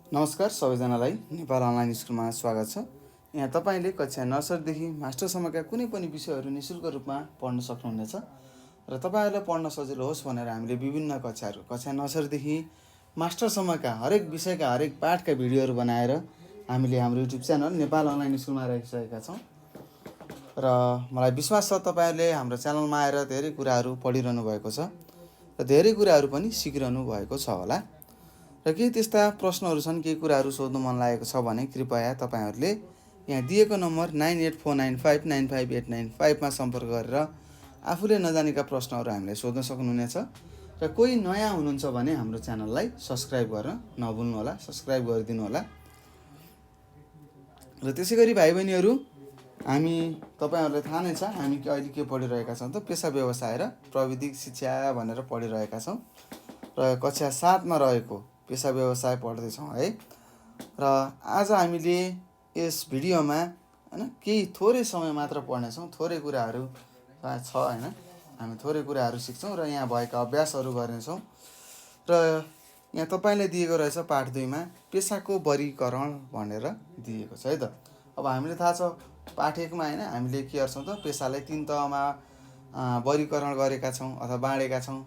नमस्कार सबैजनालाई नेपाल अनलाइन स्कुलमा स्वागत छ। यहाँ तपाईँले कक्षा नर्सरीदेखि मास्टरसम्मका कुनै पनि विषयहरू निःशुल्क रूपमा पढ्न सक्नुहुनेछ र तपाईँहरूलाई पढ्न सजिलो होस् भनेर हामीले विभिन्न कक्षा नर्सरीदेखि मास्टरसम्मका हरेक विषयका हरेक पाठका भिडियोहरू बनाएर हामीले हाम्रो युट्युब च्यानल नेपाल अनलाइन स्कुलमा राखिसकेका छौँ र मलाई विश्वास छ तपाईँहरूले हाम्रो च्यानलमा आएर धेरै कुराहरू पढिरहनु भएको छ र धेरै कुराहरू पनि सिकिरहनु भएको छ होला। र केही त्यस्ता प्रश्नहरू छन्, केही कुराहरू सोध्नु मन लागेको छ भने कृपया तपाईँहरूले यहाँ दिएको नम्बर 9849595895मा सम्पर्क गरेर आफूले नजानेका प्रश्नहरू हामीलाई सोध्न सक्नुहुनेछ। र कोही नयाँ हुनुहुन्छ भने हाम्रो च्यानललाई सब्सक्राइब गर्न नभुल्नुहोला, सब्सक्राइब गरिदिनु होला। र त्यसै गरी भाइ बहिनीहरू, हामी तपाईँहरूलाई थाहा नै छ हामी अहिले के पढिरहेका छौँ त पेसा व्यवसाय र प्रविधिक शिक्षा भनेर पढिरहेका छौँ र कक्षा 7मा रहेको पेसा व्यवसाय पढ्दैछौँ है। र आज हामीले यस भिडियोमा केही थोरै समय मात्र पढ्नेछौँ, थोरै कुराहरू छ होइन, हामी थोरै कुराहरू सिक्छौँ र यहाँ भएका अभ्यासहरू गर्नेछौँ। र यहाँ तपाईँलाई दिएको रहेछ पाठ 2मा पेसाको वर्गीकरण भनेर दिएको छ है त। अब हामीले थाहा छ पाठ 1मा होइन हामीले के गर्छौँ त पेसालाई 3 तहमा वर्गीकरण गरेका छौँ अथवा बाँडेका छौँ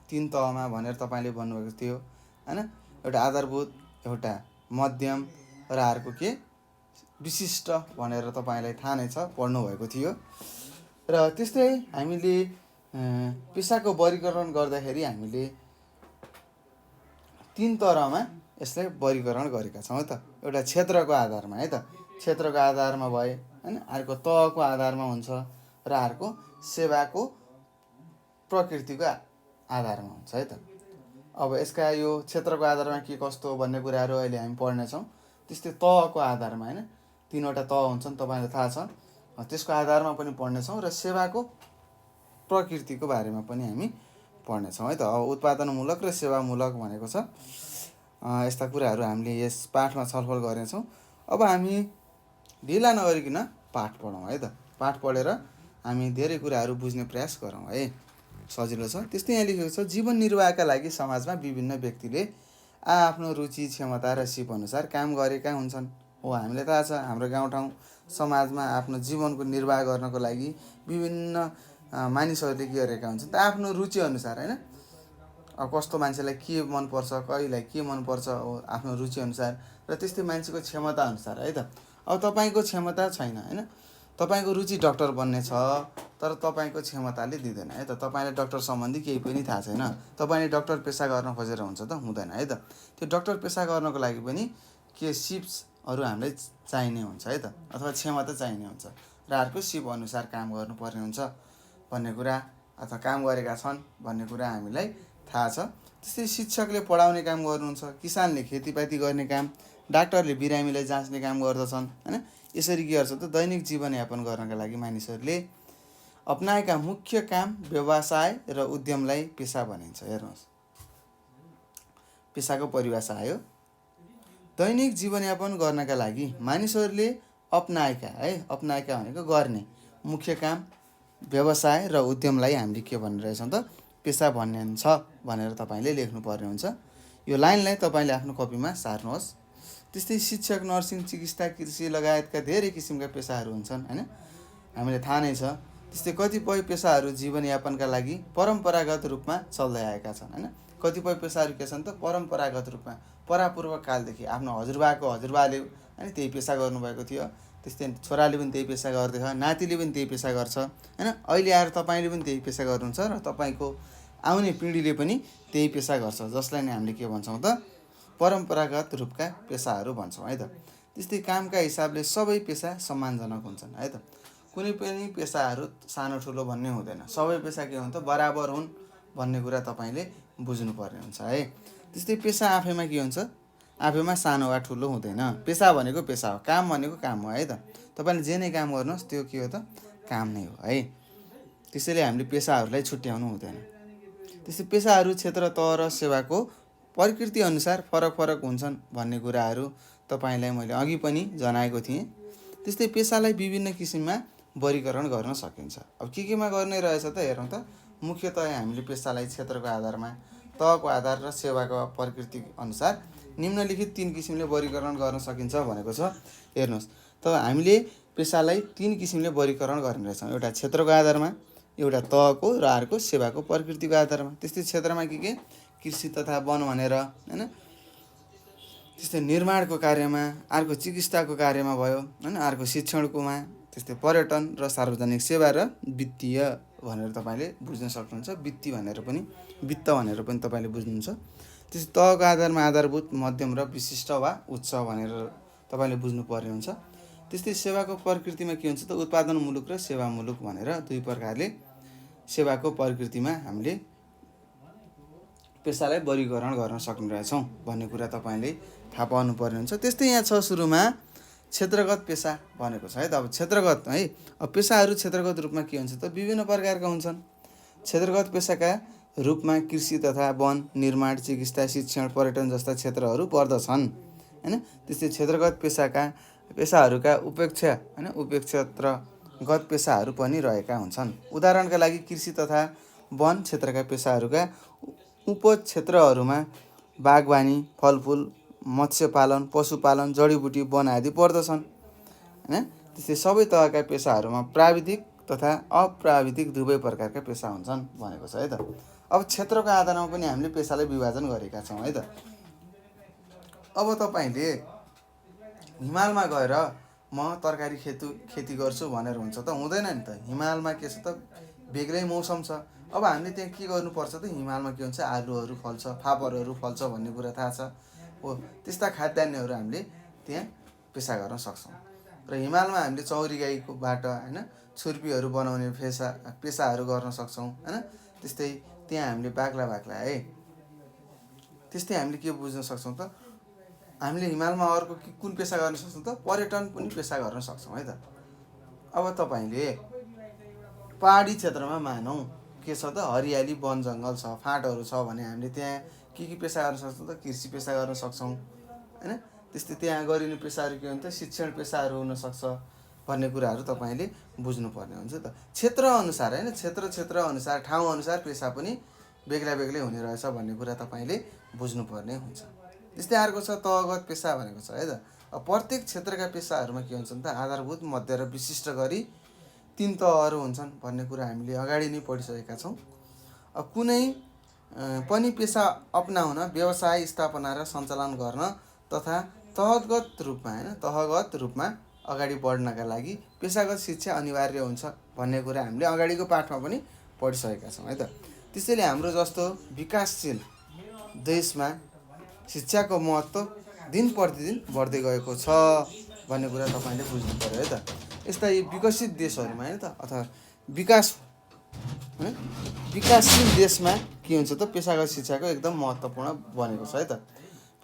3 तहमा भनेर तपाईँले भन्नुभएको थियो होइन। एउटा आधारभूत, एउटा मध्यम र अर्को के विशिष्ट भनेर तपाईँलाई थाहा नै छ, पढ्नुभएको थियो। र त्यस्तै हामीले पेसाको वर्गीकरण गर्दाखेरि हामीले 3 तहमा यसलाई वर्गीकरण गरेका छौँ है त। एउटा क्षेत्रको आधारमा है त, क्षेत्रको आधारमा भए होइन, अर्को तहको आधारमा हुन्छ र अर्को सेवाको प्रकृतिको आधारमा हुन्छ है त। अब यसका यो क्षेत्रको आधारमा के कस्तो भन्ने कुराहरू अहिले हामी पढ्नेछौँ। त्यस्तै तहको आधारमा होइन, 3वटा तह हुन्छन् तपाईँलाई थाहा छ, त्यसको आधारमा पनि पढ्नेछौँ र सेवाको प्रकृतिको बारेमा पनि हामी पढ्नेछौँ है त। अब उत्पादनमूलक र सेवामूलक भनेको छ, यस्ता कुराहरू हामीले यस पाठमा छलफल गर्नेछौँ। अब हामी ढिला नगरिकन पाठ पढौँ है त। पाठ पढेर हामी धेरै कुराहरू बुझ्ने प्रयास गरौँ है, सजिलो छ। त्यस्तै यहाँ लेखेको छ जीवन निर्वाहका लागि समाजमा विभिन्न व्यक्तिले आफ्नो रुचि, क्षमता र सिप अनुसार काम गरेका हुन्छन्। हो, हामीलाई थाहा छ हाम्रो गाउँठाउँ समाजमा आफ्नो जीवनको निर्वाह गर्नको लागि विभिन्न मानिसहरूले के गरेका हुन्छन् त आफ्नो रुचि अनुसार होइन, अब कस्तो मान्छेलाई के मनपर्छ, कहिलेलाई के मनपर्छ हो आफ्नो रुचि अनुसार र त्यस्तै मान्छेको क्षमता अनुसार है त। अब तपाईँको क्षमता छैन होइन, तपाईँको रुचि डक्टर बन्ने छ तर तपाईँको क्षमताले दिँदैन है त, तपाईँलाई डक्टर सम्बन्धी केही पनि थाहा छैन, तपाईँले डक्टर पेसा गर्न खोजेर हुन्छ त हुँदैन है त। त्यो डक्टर पेसा गर्नको लागि पनि के सिप्सहरू हामीलाई चाहिने हुन्छ है त, अथवा क्षमता चाहिने हुन्छ र अर्को सिप अनुसार काम गर्नुपर्ने हुन्छ भन्ने कुरा अथवा काम गरेका छन् भन्ने कुरा हामीलाई थाहा छ। त्यस्तै शिक्षकले पढाउने काम गर्नुहुन्छ, किसानले खेतीपाती गर्ने काम, डाक्टरले बिरामीलाई जाँच्ने काम गर्दछन् होइन। यसरी के गर्छ त दैनिक जीवनयापन गर्नका लागि मानिसहरूले अपनाएका मुख्य काम व्यवसाय र उद्यमलाई पेसा भनिन्छ। हेर्नुहोस्, पेसाको परिभाषा आयो, दैनिक जीवनयापन गर्नका लागि मानिसहरूले अपनाएका है, अपनाएका भनेको गर्ने मुख्य काम व्यवसाय र उद्यमलाई हामीले के भनिरहेछौँ त पेसा भनिन्छ भनेर तपाईँले लेख्नुपर्ने हुन्छ। यो लाइनलाई तपाईँले आफ्नो कपीमा सार्नुहोस्। त्यस्तै शिक्षक, नर्सिङ, चिकित्सा, कृषि लगायतका धेरै किसिमका पेसाहरू हुन्छन् होइन, हामीलाई थाहा नै छ। त्यस्तै कतिपय पेसाहरू जीवनयापनका लागि परम्परागत रूपमा चल्दै आएका छन् होइन। कतिपय पेसाहरू के छन् त परम्परागत रूपमा परापूर्व कालदेखि आफ्नो हजुरबाले होइन त्यही पेसा गर्नुभएको थियो, त्यस्तै छोराले पनि त्यही पेसा गर्दैछ, नातिले पनि त्यही पेसा गर्छ होइन। अहिले आएर तपाईँले पनि त्यही पेसा गर्नुहुन्छ र तपाईँको आउने पिँढीले पनि त्यही पेसा गर्छ, जसलाई नै हामीले के भन्छौँ त परम्परागत रूपका पेसाहरू भन्छौँ है त। त्यस्तै कामका हिसाबले सबै पेसा सम्मानजनक हुन्छन् है त। कुनै पनि पेसाहरू सानो ठुलो भन्ने हुँदैन, सबै पेसा के हुन्छ बराबर हुन् भन्ने कुरा तपाईँले बुझ्नुपर्ने हुन्छ है। त्यस्तै पेसा आफैमा के हुन्छ, आफैमा सानो वा ठुलो हुँदैन, पेसा भनेको पेसा हो, काम भनेको काम हो है त। तपाईँले जे नै काम गर्नुहोस् त्यो के हो त काम नै हो है। त्यसैले हामीले पेसाहरूलाई छुट्याउनु हुँदैन। त्यस्तै पेसाहरू क्षेत्र, तह र सेवाको प्रकृति अनुसार फरक फरक हुन्छन् भन्ने कुराहरू तपाईँलाई मैले अघि पनि जनाएको थिएँ। त्यस्तै पेसालाई विभिन्न किसिममा वर्गीकरण गर्न सकिन्छ। अब केमा गर्ने रहेछ त हेरौँ त। मुख्यतया हामीले पेसालाई क्षेत्रको आधारमा, तहको आधार र सेवाको प्रकृति अनुसार निम्नलिखित 3 किसिमले वर्गीकरण गर्न सकिन्छ भनेको छ। हेर्नुहोस्, त हामीले पेसालाई 3 किसिमले वर्गीकरण गर्ने रहेछौँ। एउटा क्षेत्रको आधारमा, एउटा तहको र अर्को सेवाको प्रकृतिको आधारमा। त्यस्तै क्षेत्रमा के कृषि तथा वन भनेर हैन, त्यस्तै निर्माणको कार्यमा, अर्को चिकित्साको कार्यमा भयो हैन, अर्को शिक्षणकोमा, त्यस्तै पर्यटन र सार्वजनिक सेवा र वित्तीय भनेर तपाईँले बुझ्न सक्नुहुन्छ। वित्त भनेर पनि तपाईँले बुझ्नुहुन्छ। त्यस्तै तहको आधारमा आधारभूत, मध्यम र विशिष्ट वा उच्च भनेर तपाईँले बुझ्नुपर्ने हुन्छ। त्यस्तै सेवाको प्रकृतिमा के हुन्छ त उत्पादनमूलक र सेवामूलक भनेर दुई प्रकारले सेवाको प्रकृतिमा हामीले पेसालाई वर्गीकरण गर्न सक्ने रहेछौँ भन्ने कुरा तपाईँले थाहा पाउनुपर्ने हुन्छ। त्यस्तै यहाँ छ सुरुमा क्षेत्रगत पेसा भनेको छ है त। अब क्षेत्रगत है, अब पेसाहरू क्षेत्रगत रूपमा के हुन्छ त विभिन्न प्रकारका हुन्छन्। क्षेत्रगत पेसाका रूपमा कृषि तथा वन, निर्माण, चिकित्सा, शिक्षण, पर्यटन जस्ता क्षेत्रहरू पर्दछन् हैन। त्यस्तै क्षेत्रगत पेसाहरूका उपेक्षा हैन, उपेक्षत्रगत पेसाहरू पनि रहेका हुन्छन्। उदाहरणका लागि कृषि तथा वन क्षेत्रका पेसाहरूका उपक्षेत्रहरूमा बागवानी, फलफुल, मत्स्यपालन, पशुपालन, जडीबुटी, वन आदि पर्दछन् हैन। त्यस्तै सबै तहका पेसाहरूमा प्राविधिक तथा अप्राविधिक दुवै प्रकारका पेसा हुन्छन् भनेको छ है त। अब क्षेत्रको आधारमा पनि हामीले पेसालाई विभाजन गरेका छौँ है त। अब तपाईँले हिमालमा गएर म तरकारी खेती गर्छु भनेर हुन्छ त हुँदैन नि त। हिमालमा के छ त बेग्लै मौसम छ। अब हामीले त्यहाँ के गर्नुपर्छ त हिमालमा के हुन्छ आलुहरू फल्छ, फापरहरू फल्छ भन्ने कुरा थाहा छ हो। त्यस्ता खाद्यान्नहरू हामीले त्यहाँ पेसा गर्न सक्छौँ। र हिमालमा हामीले चौरी गाईकोबाट हैन छुर्पीहरू बनाउने पेसाहरू गर्न सक्छौँ हैन। त्यस्तै त्यहाँ हामीले बाक्ला है, त्यस्तै हामीले के बुझ्न सक्छौँ त हामीले हिमालमा अर्को कुन पेसा गर्न सक्छौँ त पर्यटन पनि पेसा गर्न सक्छौँ है त। अब तपाईँले पहाडी क्षेत्रमा मानौँ के छ त हरियाली वन जङ्गल छ, फाँटहरू छ भने हामीले त्यहाँ के पेसा गर्न सक्छौँ त कृषि पेसा गर्न सक्छौँ हैन। त्यस्तै त्यहाँ गरिने पेसाहरू के हुन्छ शिक्षण पेसाहरू हुनसक्छ भन्ने कुराहरू तपाईँले बुझ्नुपर्ने हुन्छ त। क्षेत्रअनुसार हैन, क्षेत्रअनुसार, ठाउँअनुसार पेसा पनि बेग्ला बेग्लै हुने रहेछ भन्ने कुरा तपाईँले बुझ्नुपर्ने हुन्छ। त्यस्तै अर्को छ तहगत पेसा भनेको छ है त। अब प्रत्येक क्षेत्रका पेसाहरूमा के हुन्छन् त आधारभूत, मध्य र विशिष्ट गरी 3 तहहरू हुन्छन् भन्ने कुरा हामीले अगाडि नै पढिसकेका छौँ। अब कुनै पनि पेसा अपनाउन, व्यवसाय स्थापना र सञ्चालन गर्न तथा तहगत रूपमा अगाडि बढ्नका लागि पेसागत शिक्षा अनिवार्य हुन्छ भन्ने कुरा हामीले अगाडिको पाठमा पनि पढिसकेका छौँ है त। त्यसैले हाम्रो जस्तो विकासशील देशमा शिक्षाको महत्त्व दिन प्रतिदिन बढ्दै गएको छ भन्ने कुरा तपाईँले बुझ्नु पर्यो है त। यस्ता विकसित देशहरूमा हैन त अथवा विकासशील देशमा के हुन्छ त पेसागत शिक्षाको एकदम महत्त्वपूर्ण बनेको छ है त।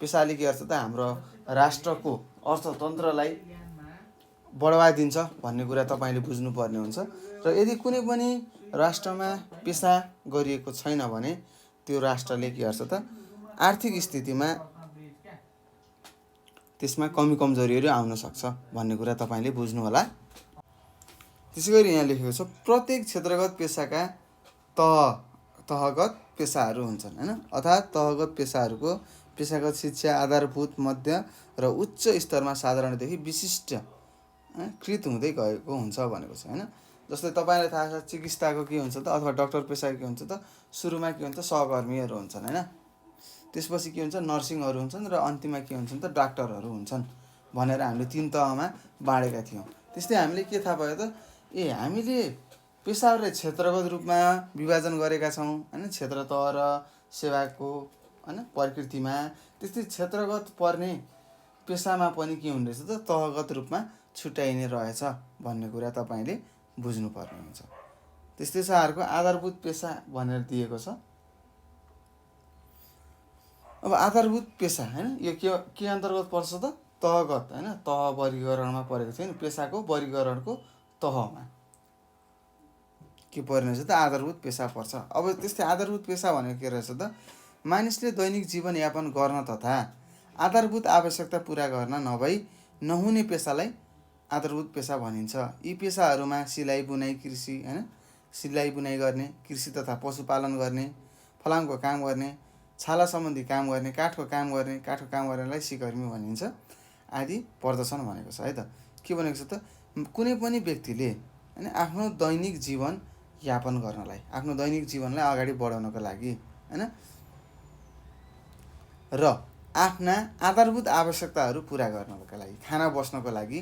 पेसाले के गर्छ त हाम्रो राष्ट्रको अर्थतन्त्रलाई बढावा दिन्छ भन्ने कुरा तपाईँले बुझ्नुपर्ने हुन्छ। र यदि कुनै पनि राष्ट्रमा पेसा गरिएको छैन भने त्यो राष्ट्रले के गर्छ त आर्थिक स्थितिमा त्यसमा कमी कमजोरीहरू आउन सक्छ भन्ने कुरा तपाईँले बुझ्नु होला। त्यसैगरी यहाँ लेखेको छ प्रत्येक क्षेत्रगत पेसाका तहगत पेसाहरू हुन्छन् हैन। अर्थात् तहगत पेसाहरूको पेसागत शिक्षा आधारभूत, मध्य र उच्च स्तरमा साधारणदेखि विशिष्ट कृत हुँदै गएको हुन्छ भनेको छ हैन। जस्तै तपाईँलाई थाहा छ चिकित्साको के हुन्छ त अथवा डाक्टर पेसाको के हुन्छ त सुरुमा के हुन्छ सहकर्मीहरू हुन्छन् हैन। त्यसपछि के हुन्छ नर्सिङहरू हुन्छन् र अन्तिममा के हुन्छन् त डाक्टरहरू हुन्छन् भनेर हामीले 3 तहमा बाँडेका थियौँ। त्यस्तै हामीले के थाहा भयो त हामीले पेसाहरूलाई क्षेत्रगत रूपमा विभाजन गरेका छौँ हैन, क्षेत्र तह र सेवाको हैन प्रकृतिमा। त्यस्तै क्षेत्रगत पर्ने पेसामा पनि के हुँदैछ त तहगत रूपमा छुट्याइने रहेछ भन्ने कुरा तपाईँले बुझ्नुपर्ने हुन्छ। त्यस्तै छ अर्को आधारभूत पेसा भनेर दिएको छ। अब आधारभूत पेसा हैन यो के अन्तर्गत पर्छ त तहगत हैन, तह वर्गीकरणमा परेको छैन, पेसाको वर्गीकरणको तहमा के पर्ने रहेछ त आधारभूत पेसा पर्छ। अब त्यस्तै आधारभूत पेसा भनेको के रहेछ त मानिसले दैनिक जीवनयापन गर्न तथा आधारभूत आवश्यकता पुरा गर्न नहुने पेसालाई आधारभूत पेसा भनिन्छ। यी पेसाहरूमा सिलाइ बुनाइ, सिलाइ बुनाइ गर्ने, कृषि तथा पशुपालन गर्ने, फलामको काम गर्ने, छाला सम्बन्धी काम गर्ने, काठको काम गर्नेलाई सिकर्मी भनिन्छ आदि पर्दछन् भनेको छ है त। के भनेको छ त, कुनै पनि व्यक्तिले होइन आफ्नो दैनिक जीवन यापन गर्नलाई, आफ्नो दैनिक जीवनलाई अगाडि बढाउनको लागि होइन र आफ्ना आधारभूत आवश्यकताहरू पुरा गर्नको लागि, खाना बस्नको लागि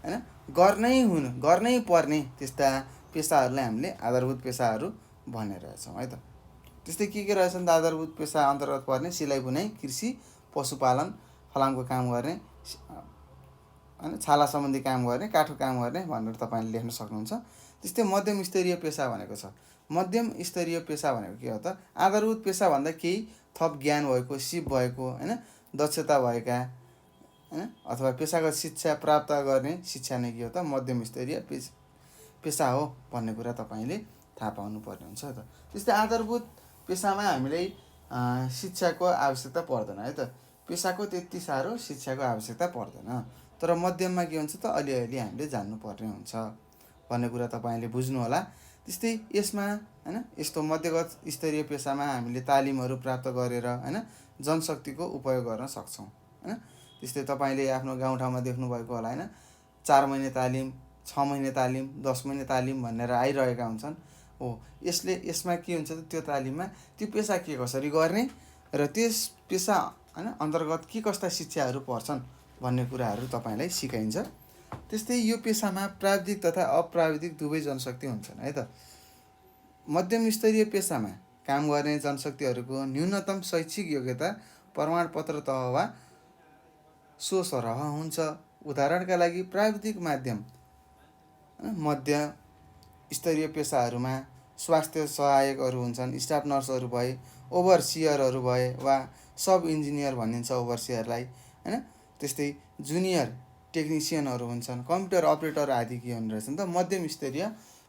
होइन गर्नै पर्ने त्यस्ता पेसाहरूलाई हामीले आधारभूत पेसाहरू भन्ने रहेछौँ है त। त्यस्तै के रहेछन् त आधारभूत पेसा अन्तर्गत पर्ने? सिलाइ बुनाइ, कृषि, पशुपालन, फलामको काम गर्ने, होइन छाला सम्बन्धी काम गर्ने, काठको काम गर्ने भनेर तपाईँले लेख्न सक्नुहुन्छ। त्यस्तै मध्यम स्तरीय पेसा भनेको छ। मध्यम स्तरीय पेसा भनेको के हो त? आधारभूत पेसाभन्दा केही थप ज्ञान भएको, सिप भएको, होइन दक्षता भएका, होइन अथवा पेसागत शिक्षा प्राप्त गर्ने शिक्षा नै के हो त? मध्यम स्तरीय पेसा हो भन्ने कुरा तपाईँले थाहा पाउनुपर्ने हुन्छ त। त्यस्तै आधारभूत पेसामा हामीलाई शिक्षाको आवश्यकता पर्दैन है त। पेसाको त्यति साह्रो शिक्षाको आवश्यकता पर्दैन, तर मध्यममा के हुन्छ त, अलिअलि हामीले जान्नुपर्ने हुन्छ भन्ने कुरा तपाईँले बुझ्नु होला। त्यस्तै यसमा होइन यस्तो मध्यगत स्तरीय पेसामा हामीले तालिमहरू प्राप्त गरेर होइन जनशक्तिको उपयोग गर्न सक्छौँ होइन। त्यस्तै तपाईँले आफ्नो गाउँठाउँमा देख्नुभएको होला होइन, 4 महिने तालिम, 6 महिने तालिम, 10 महिने तालिम भनेर आइरहेका हुन्छन्। हो, यसमा के हुन्छ त, त्यो तालिममा त्यो पेसा के कसरी गर्ने र त्यस पेसा होइन अन्तर्गत के कस्ता शिक्षाहरू पर्छन् भन्ने कुराहरू तपाईँलाई सिकाइन्छ। त्यस्तै यो पेसामा प्राविधिक तथा अप्राविधिक दुवै जनशक्ति हुन्छन् है त। मध्यम स्तरीय पेसामा काम गर्ने जनशक्तिहरूको न्यूनतम शैक्षिक योग्यता प्रमाणपत्र तह वा सो सरह हुन्छ। उदाहरणका लागि प्राविधिक माध्यम मध्य स्तरीय पेसाहरूमा स्वास्थ्य सहायकहरू हुन्छन्, स्टाफ नर्सहरू भए, ओभरसियरहरू भए वा सब इन्जिनियर भनिन्छ ओभरसियरलाई होइन। त्यस्तै जुनियर टेक्निसियनहरू हुन्छन्, कम्प्युटर अपरेटर आदि के हुने रहेछन् त, मध्यम स्तरीय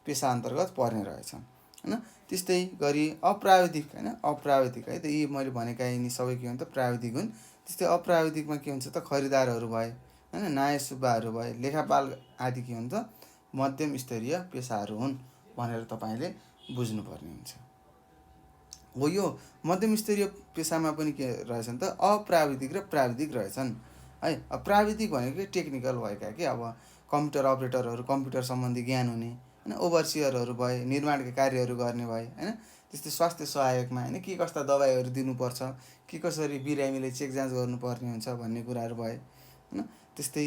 पेसा अन्तर्गत पर्ने रहेछन् होइन। त्यस्तै गरी अप्राविधिक होइन, अप्राविधिक है त, यी मैले भनेका यिनी सबै के हुन् त, प्राविधिक हुन्। त्यस्तै अप्राविधिकमा के हुन्छ त, खरिदारहरू भए होइन, नाय सुब्बाहरू भए, लेखापाल आदि के हुन् त, मध्यम स्तरीय पेसाहरू हुन् भनेर तपाईँले बुझ्नुपर्ने हुन्छ। हो, यो मध्यम स्तरीय पेसामा पनि के रहेछन् त, अप्राविधिक र प्राविधिक रहेछन् है। प्राविधिक भनेको टेक्निकल भएका के, अब कम्प्युटर अपरेटरहरू, कम्प्युटर सम्बन्धी ज्ञान हुने होइन, ओभरसियरहरू भए, निर्माणका कार्यहरू गर्ने भए होइन। त्यस्तै स्वास्थ्य सहायकमा होइन के कस्ता दबाईहरू दिनुपर्छ, के कसरी बिरामीले चेक जाँच गर्नुपर्ने हुन्छ भन्ने कुराहरू भए होइन। त्यस्तै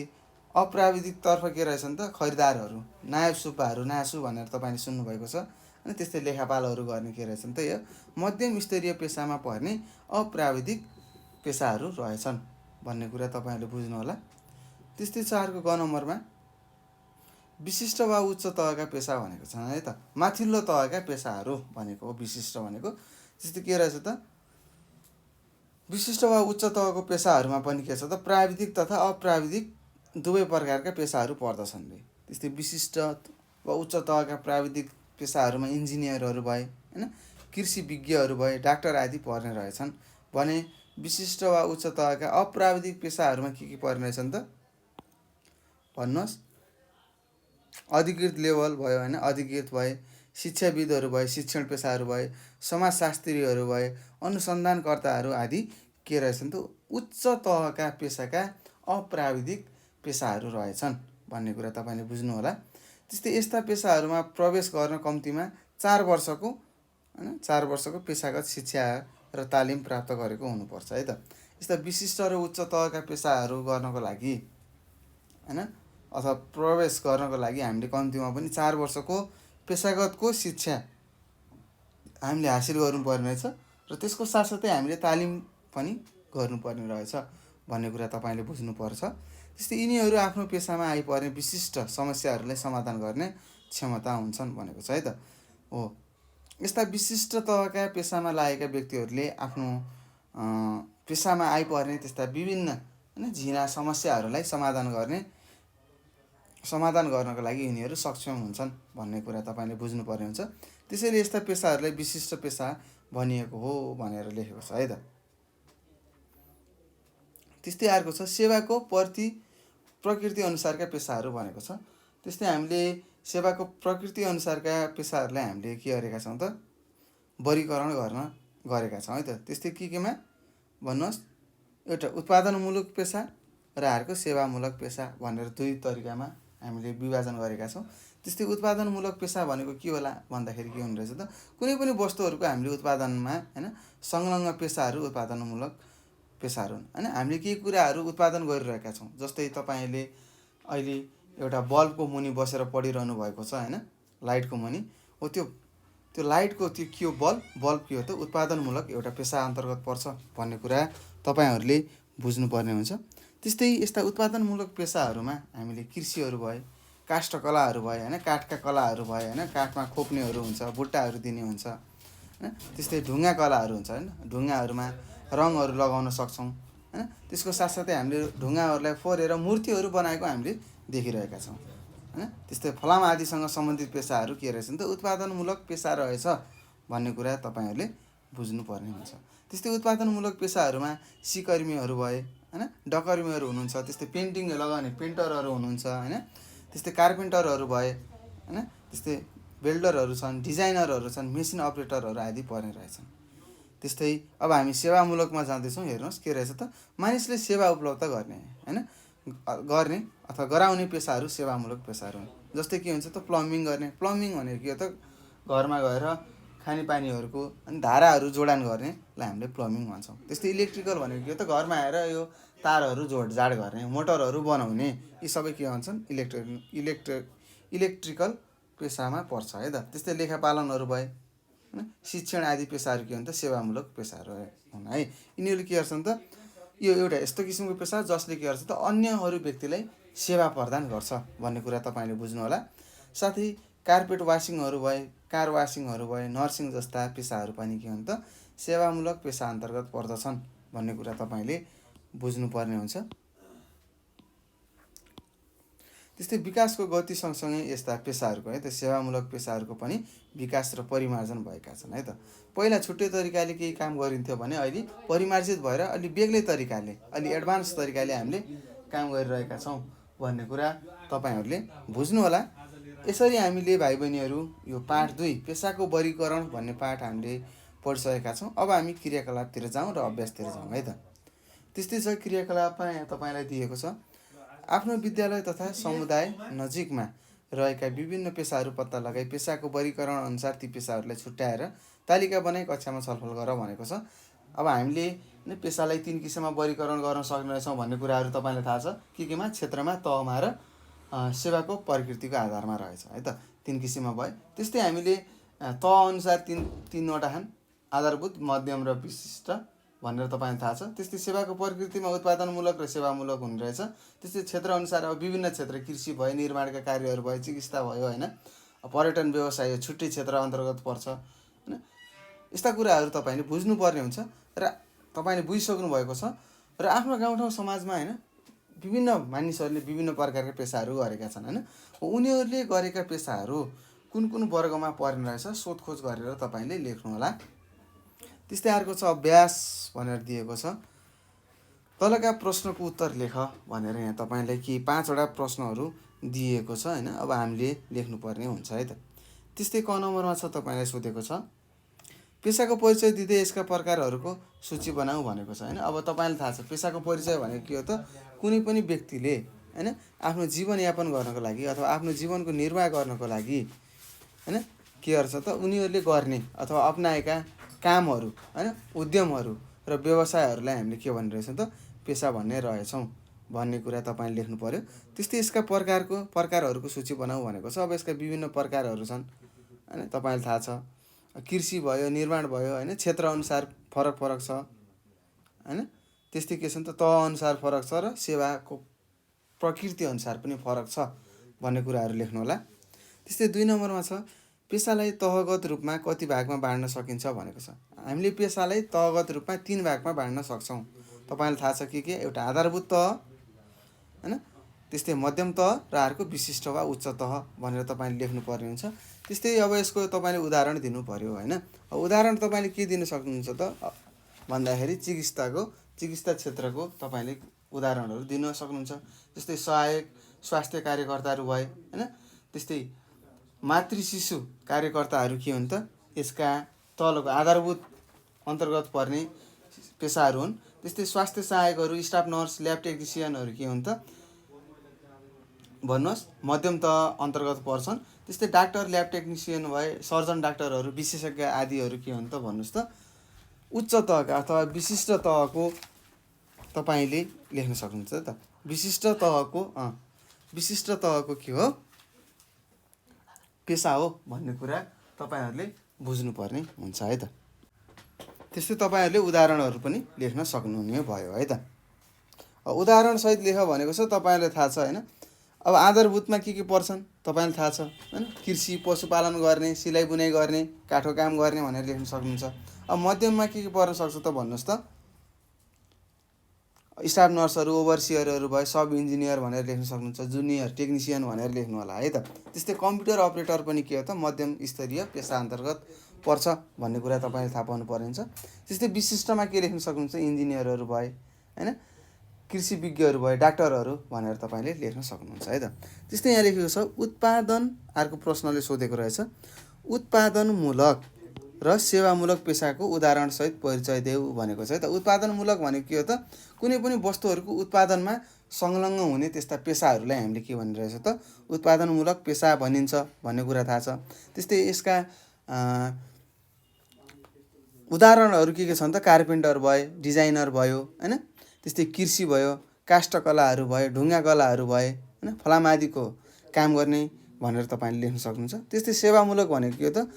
अप्राविधिकतर्फ के रहेछन् त, खरिदारहरू, नायब सुब्बाहरू, नासु भनेर तपाईँले सुन्नुभएको छ होइन। त्यस्तै लेखापालहरू गर्ने के रहेछन् त, यो मध्यम स्तरीय पेसामा पर्ने अप्राविधिक पेसाहरू रहेछन् भन्ने कुरा तपाईँले बुझ्नु होला। त्यस्तै 4को ग नम्बरमा विशिष्ट वा उच्च तहका पेसा भनेको छ है त। माथिल्लो तहका पेसाहरू भनेको हो विशिष्ट भनेको। त्यस्तै के रहेछ त, विशिष्ट वा उच्च तहको पेसाहरूमा पनि के छ त, प्राविधिक तथा अप्राविधिक दुवै प्रकारका पेसाहरू पर्दछन् रे। त्यस्तै विशिष्ट वा उच्च तहका प्राविधिक पेसाहरूमा इन्जिनियरहरू भए होइन, कृषि विज्ञहरू भए, डाक्टर आदि पर्ने रहेछन् भने विशिष्ट वा उच्च तहका अप्राविधिक पेसाहरूमा के पर्ने रहेछन् त भन्नुहोस्। अधिकृत लेभल भयो होइन, अधिकृत भए, शिक्षाविदहरू भए, शिक्षण पेसाहरू भए, समाजशास्त्रीहरू भए, अनुसन्धानकर्ताहरू आदि के रहेछन् त, उच्च तहका पेसाका अप्राविधिक पेसाहरू रहेछन् भन्ने कुरा तपाईँले बुझ्नु होला। त्यस्तै यस्ता पेसाहरूमा प्रवेश गर्न कम्तीमा 4 वर्षको होइन, 4 वर्षको पेसागत शिक्षा र तालिम प्राप्त गरेको हुनुपर्छ है त। यस्ता विशिष्ट र उच्च तहका पेसाहरू गर्नको लागि होइन अथवा प्रवेश गर्नको लागि हामीले कम्तीमा पनि 4 वर्षको पेसागतको शिक्षा हामीले हासिल गर्नुपर्ने रहेछ र त्यसको साथसाथै हामीले तालिम पनि गर्नुपर्ने रहेछ भन्ने कुरा तपाईँले बुझ्नुपर्छ। त्यस्तै यिनीहरू आफ्नो पेसामा आइपर्ने विशिष्ट समस्याहरूलाई समाधान गर्ने क्षमता हुन्छन् भनेको छ है त। हो, यस्ता विशिष्ट तहका पेसामा लागेका व्यक्तिहरूले आफ्नो पेसामा आइपर्ने त्यस्ता विभिन्न होइन झिना समस्याहरूलाई समाधान गर्नको लागि यिनीहरू सक्षम हुन्छन् भन्ने कुरा तपाईँले बुझ्नुपर्ने हुन्छ। त्यसैले यस्ता पेसाहरूलाई विशिष्ट पेसा भनिएको हो भनेर लेखेको छ है त। त्यस्तै अर्को छ सेवाको प्रकृति अनुसारका पेसाहरू भनेको छ। त्यस्तै हामीले सेवाको प्रकृति अनुसारका पेसाहरूलाई हामीले के गरेका छौँ त, वर्गीकरण गर्न गरेका छौँ है त। त्यस्तै केमा भन्नुहोस्, एउटा उत्पादनमूलक पेसा र अर्को सेवामूलक पेसा भनेर दुई तरिकामा हामीले विभाजन गरेका छौँ। त्यस्तै उत्पादनमूलक पेसा भनेको के होला भन्दाखेरि के हुने रहेछ त, कुनै पनि वस्तुहरूको हामीले उत्पादनमा होइन संलग्न पेसाहरू उत्पादनमूलक पेसाहरू हुन् होइन। हामीले केही कुराहरू उत्पादन गरिरहेका छौँ, जस्तै तपाईँले अहिले एउटा बल्बको मुनि बसेर पढिरहनु भएको छ होइन, लाइटको मुनि हो, त्यो लाइटको त्यो के हो, बल्ब के हो त, उत्पादनमूलक एउटा पेसा अन्तर्गत पर्छ भन्ने कुरा तपाईँहरूले बुझ्नुपर्ने हुन्छ। त्यस्तै यस्ता उत्पादनमूलक पेसाहरूमा हामीले कृषिहरू भए, काष्ठकलाहरू भए होइन, काठका कलाहरू भए होइन, काठमा खोप्नेहरू हुन्छ, बुट्टाहरू दिने हुन्छ होइन। त्यस्तै ढुङ्गा कलाहरू हुन्छ होइन, ढुङ्गाहरूमा रङहरू लगाउन सक्छौँ होइन। त्यसको साथसाथै हामीले ढुङ्गाहरूलाई फोरेर मूर्तिहरू बनाएको हामीले देखिरहेका छौँ होइन। त्यस्तै फलाम आदिसँग सम्बन्धित पेसाहरू के रहेछन् त, उत्पादनमूलक पेसा रहेछ भन्ने कुरा तपाईँहरूले बुझ्नुपर्ने हुन्छ। त्यस्तै उत्पादनमूलक पेसाहरूमा सिकर्मीहरू भए होइन, डकर्मीहरू हुनुहुन्छ, त्यस्तै पेन्टिङ लगाउने पेन्टरहरू हुनुहुन्छ होइन, त्यस्तै कार्पेन्टरहरू भए होइन, त्यस्तै वेल्डरहरू छन्, डिजाइनरहरू छन्, मेसिन अपरेटरहरू आदि पर्ने रहेछन्। त्यस्तै अब हामी सेवामूलकमा जाँदैछौँ। हेर्नुहोस् के रहेछ त, मानिसले सेवा उपलब्ध गर्ने होइन, गर्ने अथवा गराउने पेसाहरू सेवामूलक पेसाहरू हुन्। जस्तै के हुन्छ त, प्लम्बिङ गर्ने। प्लम्बिङ भनेको के हो त, घरमा गएर खानेपानीहरूको अनि धाराहरू जोडान गर्नेलाई हामीले प्लम्बिङ भन्छौँ। त्यस्तै इलेक्ट्रिकल भनेको के हो त, घरमा आएर यो तारहरू जोडजाड गर्ने, मोटरहरू बनाउने, यी सबै के भन्छन्, इलेक्ट्रिकल पेसामा पर्छ है त। त्यस्तै लेखापालनहरू भए होइन, शिक्षण आदि पेसाहरू के हुन् त, सेवामूलक पेसाहरू हुन् है। यिनीहरू के गर्छन् त, यो एउटा यस्तो किसिमको पेसा जसले के गर्छ त, अन्यहरू व्यक्तिलाई सेवा प्रदान गर्छ भन्ने कुरा तपाईँले बुझ्नु होला। साथै कार्पेट वासिङहरू भए, कार वासिङहरू भए, नर्सिङ जस्ता पेसाहरू पनि के हुन् त, सेवामूलक पेसा अन्तर्गत पर्दछन् भन्ने कुरा तपाईँले बुझ्नुपर्ने हुन्छ। त्यस्तै विकासको गति सँगसँगै यस्ता पेसाहरूको है त, सेवामूलक पेसाहरूको पनि विकास र परिमार्जन भएका छन् है त। पहिला छुट्टै तरिकाले केही काम गरिन्थ्यो भने अहिले परिमार्जित भएर अलि बेग्लै तरिकाले, अलि एडभान्स तरिकाले हामीले काम गरिरहेका छौँ भन्ने कुरा तपाईँहरूले बुझ्नु होला। यसरी हामीले भाइ बहिनीहरू यो पाठ 2 पेसाको वर्गीकरण भन्ने पाठ हामीले पढिसकेका छौँ। अब हामी क्रियाकलापतिर जाउँ र अभ्यासतिर जाउँ है त। त्यस्तै छ, क्रियाकलापमा यहाँ तपाईँलाई दिएको छ, आफ्नो विद्यालय तथा समुदाय नजिकमा रहेका विभिन्न पेसाहरू पत्ता लगाई पेसाको वर्गीकरण अनुसार ती पेसाहरूलाई छुट्याएर तालिका बनाई कक्षामा छलफल गर भनेको छ। अब हामीले पेसालाई 3 किसिममा वर्गीकरण गर्न सक्ने रहेछौँ भन्ने कुराहरू तपाईँलाई थाहा छ। केमा, क्षेत्रमा, तहमा र सेवाको प्रकृतिको आधारमा रहेछ है त। 3 किसिममा भयो। त्यस्तै हामीले तह अनुसार तीनवटा छन्, आधारभूत, मध्यम र विशिष्ट भनेर तपाईँलाई थाहा छ। त्यस्तै सेवाको प्रकृतिमा उत्पादनमूलक र सेवामूलक हुने रहेछ। त्यस्तै क्षेत्रअनुसार अब विभिन्न क्षेत्र, कृषि भयो, निर्माणका कार्यहरू भयो, चिकित्सा भयो होइन, पर्यटन व्यवसाय यो छुट्टै क्षेत्र अन्तर्गत पर्छ होइन। यस्ता कुराहरू तपाईँले बुझ्नुपर्ने हुन्छ र तपाईँले बुझिसक्नु भएको छ। र आफ्नो गाउँठाउँ समाजमा होइन विभिन्न मानिसहरूले विभिन्न प्रकारका पेसाहरू गरेका छन् होइन। उनीहरूले गरेका पेसाहरू कुन कुन वर्गमा पर्ने रहेछ सोधखोज गरेर तपाईँले लेख्नु होला। त्यस्तै अर्को छ अभ्यास भनेर दिएको छ, तलका प्रश्नको उत्तर लेख भनेर यहाँ तपाईँलाई के 5वटा प्रश्नहरू दिएको छ होइन। अब हामीले लेख्नुपर्ने हुन्छ है त। त्यस्तै क नम्बरमा छ, तपाईँलाई सोधेको छ पेसाको परिचय दिँदै यसका प्रकारहरूको सूची बनाऊ भनेको छ होइन। अब तपाईँलाई थाहा छ पेसाको परिचय भनेको के हो त, कुनै पनि व्यक्तिले होइन आफ्नो जीवनयापन गर्नको लागि अथवा आफ्नो जीवनको निर्वाह गर्नको लागि होइन के गर्छ त, उनीहरूले गर्ने अथवा अपनाएका कामहरू होइन, उद्यमहरू र व्यवसायहरूलाई हामीले के भन्ने रहेछौँ त, पेसा भन्ने रहेछौँ भन्ने कुरा तपाईँले लेख्नु पर्यो। त्यस्तै यसका प्रकारहरूको सूची बनाऊ भनेको छ। अब यसका विभिन्न प्रकारहरू छन् होइन, तपाईँलाई थाहा छ, कृषि भयो, निर्माण भयो होइन, क्षेत्रअनुसार फरक छ होइन। त्यस्तै के छ त, तहअनुसार फरक छ र सेवाको प्रकृतिअनुसार पनि फरक छ भन्ने कुराहरू लेख्नु होला। त्यस्तै 2 नम्बरमा छ, पेसालाई तहगत रूपमा कति भागमा बाँड्न सकिन्छ भनेको छ। हामीले पेसालाई तहगत रूपमा 3 भागमा बाँड्न सक्छौँ। तपाईँलाई थाहा छ के एउटा आधारभूत तह होइन, त्यस्तै मध्यम तह र अर्को विशिष्ट वा उच्च तह भनेर तपाईँले लेख्नुपर्ने हुन्छ। त्यस्तै अब यसको तपाईँले उदाहरण दिनु पर्यो होइन। उदाहरण तपाईँले के दिन सक्नुहुन्छ त भन्दाखेरि चिकित्सा क्षेत्रको तपाईँले उदाहरणहरू दिन सक्नुहुन्छ। जस्तै सहायक स्वास्थ्य कार्यकर्ताहरू भए होइन, त्यस्तै मातृ शिशु कार्यकर्ताहरू के हुन् त, यसका तलको आधारभूत अन्तर्गत पर्ने पेसाहरू हुन्। त्यस्तै स्वास्थ्य सहायकहरू, स्टाफ नर्स, ल्याब टेक्निसियनहरू के हुन् त भन्नुहोस् मध्यम तह अन्तर्गत पर्छन्। त्यस्तै डाक्टर, ल्याब टेक्निसियन भए, सर्जन डाक्टरहरू, विशेषज्ञ आदिहरू के हुन् त भन्नुहोस् त उच्च तहका अथवा विशिष्ट तहको तपाईँले लेख्न सक्नुहुन्छ त। विशिष्ट तहको के हो पेसा हो भन्ने कुरा तपाईँहरूले बुझ्नुपर्ने हुन्छ है त। त्यस्तै तपाईँहरूले उदाहरणहरू पनि लेख्न सक्नुहुने भयो है त। उदाहरणसहित लेख भनेको छ तपाईँहरूलाई थाहा छ होइन। अब आधारभूतमा के पर्छन् तपाईँलाई थाहा छ होइन। कृषि, पशुपालन गर्ने, सिलाइ बुनाइ गर्ने, काठको काम गर्ने भनेर लेख्न सक्नुहुन्छ। अब मध्यममा के पर्न सक्छ त भन्नुहोस् त। स्टाफ नर्सहरू, ओभरसियरहरू भयो, सब इन्जिनियर भनेर लेख्न सक्नुहुन्छ, जुनियर टेक्निसियन भनेर लेख्नु होला है त। त्यस्तै कम्प्युटर अपरेटर पनि के हो त मध्यम स्तरीय पेसा अन्तर्गत पर्छ भन्ने कुरा तपाईँले थाहा पाउनु पर्ने हुन्छ। त्यस्तै विशिष्टमा के लेख्न सक्नुहुन्छ, इन्जिनियरहरू भए होइन, कृषि विज्ञहरू भए, डाक्टरहरू भनेर तपाईँले लेख्न सक्नुहुन्छ है त। त्यस्तै यहाँ लेखेको छ उत्पादन, अर्को प्रश्नले सोधेको रहेछ उत्पादनमूलक र सेवामूलक पेसाको उदाहरणसहित परिचय देऊ भनेको छ है त। उत्पादनमूलक भनेको के हो त कुनै पनि वस्तुहरूको उत्पादनमा संलग्न हुने त्यस्ता पेसाहरूलाई हामीले के भनिरहेछ त उत्पादनमूलक पेसा भनिन्छ भन्ने कुरा थाहा छ। त्यस्तै यसका उदाहरणहरू के छन् त कार्पेन्टर भए, डिजाइनर भयो होइन, त्यस्तै कृषि भयो, काष्ठकलाहरू भयो, ढुङ्गा कलाहरू भए होइन, फलामादिको काम गर्ने भनेर तपाईँले लेख्न सक्नुहुन्छ। त्यस्तै सेवामूलक भनेको के हो त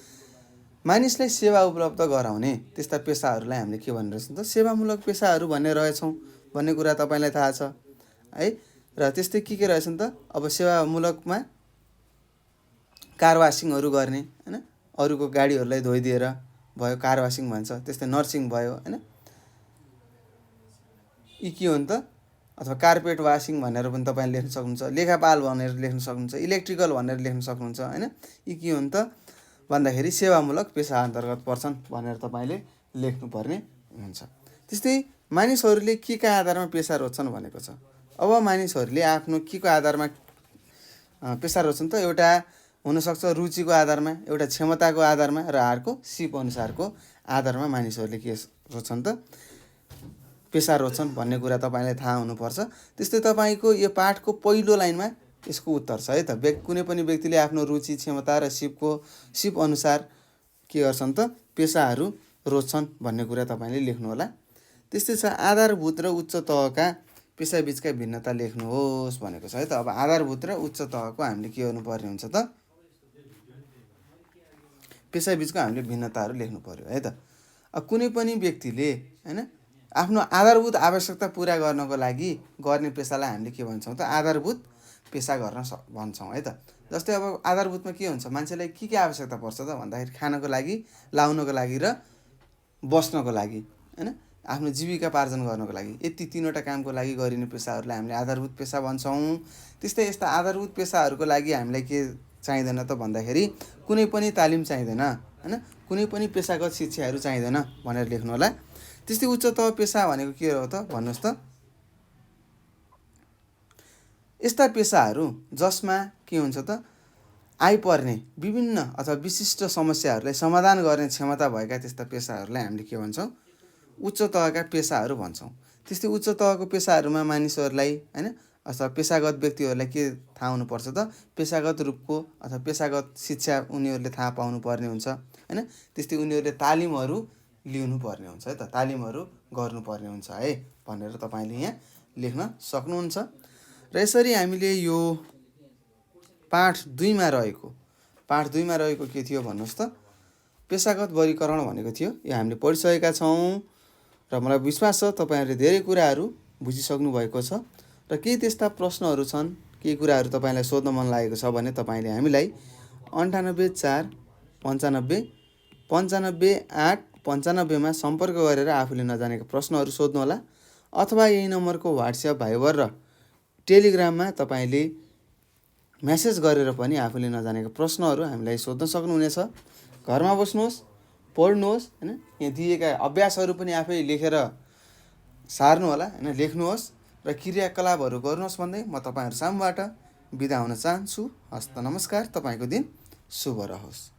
मानिसलाई सेवा उपलब्ध गराउने त्यस्ता पेसाहरूलाई हामीले के भनिरहेछौँ त सेवामूलक पेसाहरू भन्ने रहेछौँ भन्ने कुरा तपाईँलाई थाहा छ है। र त्यस्तै के रहेछन् त अब सेवामूलकमा कार वासिङहरू गर्ने होइन, अरूको गाडीहरूलाई धोइदिएर भयो कार वासिङ भन्छ। त्यस्तै नर्सिङ भयो होइन, यी के हुन् त अथवा कार्पेट वासिङ भनेर पनि तपाईँले लेख्न सक्नुहुन्छ, लेखापाल भनेर लेख्न सक्नुहुन्छ, इलेक्ट्रिकल भनेर लेख्न सक्नुहुन्छ होइन। यी के हुन् त भन्दाखेरि सेवामूलक पेसा अन्तर्गत पर्छन् भनेर तपाईँले लेख्नुपर्ने हुन्छ। त्यस्तै मानिसहरूले के का आधारमा पेसा रोज्छन् भनेको छ। अब मानिसहरूले आफ्नो के को आधारमा पेसा रोज्छन् त एउटा हुनसक्छ रुचिको आधारमा, एउटा क्षमताको आधारमा र अर्को सिप अनुसारको आधारमा मानिसहरूले के रोज्छन् त पेसा रोज्छन् भन्ने कुरा तपाईँलाई थाहा हुनुपर्छ। त्यस्तै तपाईँको यो पाठको पहिलो लाइनमा यसको उत्तर छ है त। कुनै पनि व्यक्तिले आफ्नो रुचि, क्षमता र सिप अनुसार के गर्छन् त पेसाहरू रोज्छन् भन्ने कुरा तपाईँले लेख्नु होला। त्यस्तै छ आधारभूत र उच्च तहका पेसाबीचका भिन्नता लेख्नुहोस् भनेको छ है त। अब आधारभूत र उच्च तहको हामीले के गर्नुपर्ने हुन्छ त पेसाबीचको हामीले भिन्नताहरू लेख्नु पर्यो है त। अब कुनै पनि व्यक्तिले होइन आफ्नो आधारभूत आवश्यकता पुरा गर्नको लागि गर्ने पेसालाई हामीले के भन्छौँ त आधारभूत पेसा गर्न भन्छौँ है त। जस्तै अब आधारभूतमा के हुन्छ मान्छेलाई के आवश्यकता पर्छ त भन्दाखेरि खानको लागि, लाउनको लागि र बस्नको लागि होइन, आफ्नो जीविका पार्जन गर्नको लागि यति तीनवटा कामको लागि गरिने पेसाहरूलाई हामीले आधारभूत पेसा भन्छौँ। त्यस्तै यस्ता आधारभूत पेसाहरूको लागि हामीलाई के चाहिँदैन त भन्दाखेरि कुनै पनि तालिम चाहिँदैन होइन, कुनै पनि पेसागत शिक्षाहरू चाहिँदैन भनेर लेख्नु होला। त्यस्तै उच्च तह पेसा भनेको के हो त भन्नुहोस् त यस्ता पेसाहरू जसमा के हुन्छ त आइपर्ने विभिन्न अथवा विशिष्ट समस्याहरूलाई समाधान गर्ने क्षमता भएका त्यस्ता पेसाहरूलाई हामीले के भन्छौँ उच्च तहका पेसाहरू भन्छौँ। त्यस्तै उच्च तहको पेसाहरूमा मानिसहरूलाई होइन अथवा पेसागत व्यक्तिहरूलाई के थाहा हुनुपर्छ त पेसागत रूपको अथवा पेसागत शिक्षा उनीहरूले थाहा पाउनुपर्ने हुन्छ होइन। त्यस्तै उनीहरूले तालिमहरू लिनुपर्ने हुन्छ है त, तालिमहरू गर्नुपर्ने हुन्छ है भनेर तपाईँले यहाँ लेख्न सक्नुहुन्छ। र यसरी हामीले यो पाठ 2मा रहेको के थियो भन्नुहोस् त पेसागत वर्गीकरण भनेको थियो। यो हामीले पढिसकेका छौँ र मलाई विश्वास छ तपाईँहरूले धेरै कुराहरू बुझिसक्नु भएको छ। र केही त्यस्ता प्रश्नहरू छन्, केही कुराहरू तपाईँलाई सोध्न मन लागेको छ भने तपाईँले हामीलाई 98 4 95 95 8 95मा सम्पर्क गरेर आफूले नजानेका प्रश्नहरू सोध्नुहोला। अथवा यही नम्बरको व्हाट्सएप, भाइबर र टेलिग्राममा तपाईँले मेसेज गरेर पनि आफूले नजानेका प्रश्नहरू हामीलाई सोध्न सक्नुहुनेछ। घरमा बस्नुहोस्, पढ्नुहोस् होइन, यहाँ दिएका अभ्यासहरू पनि आफै लेखेर सार्नु होला होइन, लेख्नुहोस् र क्रियाकलापहरू गर्नुहोस् भन्दै म तपाईँहरू सामुबाट बिदा हुन चाहन्छु। हस्त नमस्कार, तपाईँको दिन शुभ रहोस्।